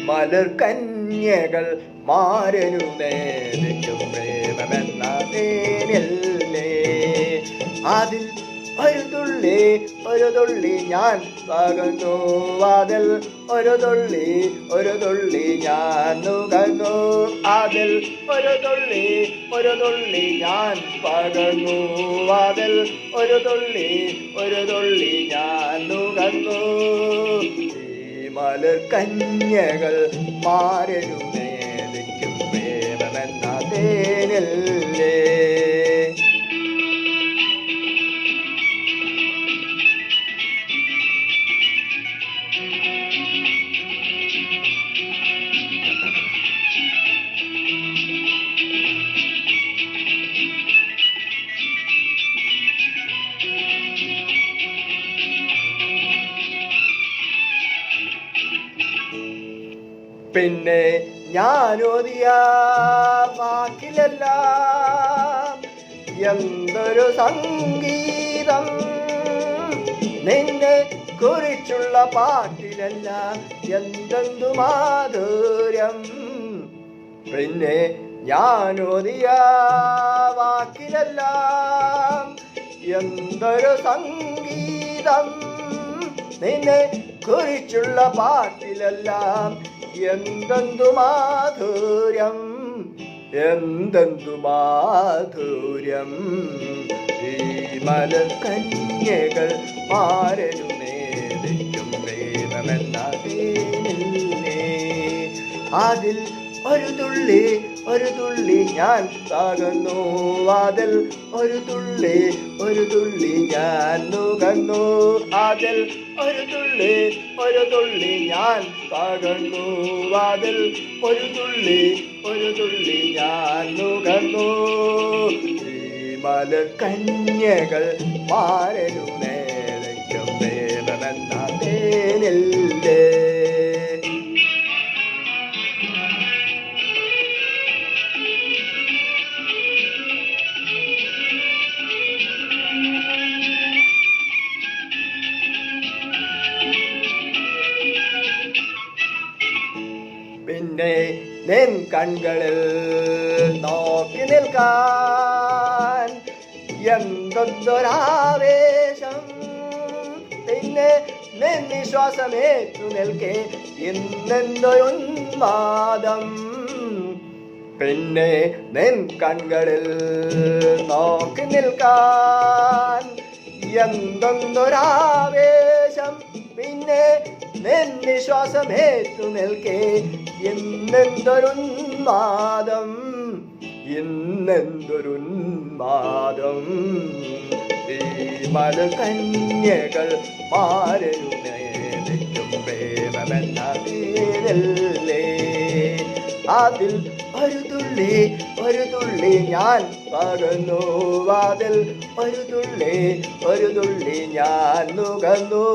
മലർ കന്യകൾ മാരനു നേരിട്ടും പ്രേമമെന്ന തേനല്ലേ അതിൽ ഒരു തുള്ളി ഞാൻ പകർന്നു വാതിൽ ഒരു തുള്ളി ഞാൻ നുകർന്നു അതിൽ ഒരു തുള്ളി ഞാൻ പകർന്നു വാതിൽ ഒരു തുള്ളി ഞാൻ നുകർന്നു മലർ കന്യകൾ മാരനു നേദിക്കും പ്രേമമെന്ന തേനല്ലേ പിന്നെ ഞാനോദിയ വാക്കിലെല്ലാം എന്തൊരു സംഗീതം നിന്നെ കുറിച്ചുള്ള പാട്ടിലെല്ലാം എന്തെന്തു മാധുര്യം പിന്നെ ഞാനോദിയ വാക്കിലെല്ലാം എന്തൊരു സംഗീതം നിന്നെ കുറിച്ചുള്ള പാട്ടിലെല്ലാം എന്തെന്തു മാധുര്യം ഈ മലർ കന്യകൾ മാരനു നേദിക്കും പ്രേമമെന്ന തേനല്ലേ അതിൽ ഒരു തുള്ളി ഞാൻ പകർന്നു വാതിൽ ഒരു തുള്ളി ഞാൻ നുകർന്നു അതിൽ ഒരു തുള്ളി ഞാൻ പകർന്നു വാതിൽ ഒരു തുള്ളി ഞാൻ നുകർന്നു ഈ മലർ കന്യകൾ മാരനു നേദിക്കും പ്രേമമെന്ന തേനല്ലേ പിന്നെ നിൻ കൺകളിൽ നോക്കി നിൽക്കാൻ എന്തൊരാവേശം പിന്നെ നിൻ നിശ്വാസമേറ്റു നിൽക്കെ ഇന്നെന്തൊരുന്മാദം പിന്നെ നിൻ കൺകളിൽ നോക്കി നിൽക്കാൻ എന്തൊരാവേശം പിന്നെ നിൻ നിശ്വാസമേറ്റു നിൽക്കെ ഇന്നെന്തൊരുന്മാദം ഈ മലർ കന്യകൾ മാരനു നേദിക്കും പ്രേമമെന്ന തേനല്ലേ അതിൽ ഒരു തുള്ളി ഞാൻ പകർന്നു വാതിൽ ഒരു തുള്ളി ഞാൻ നുകർന്നു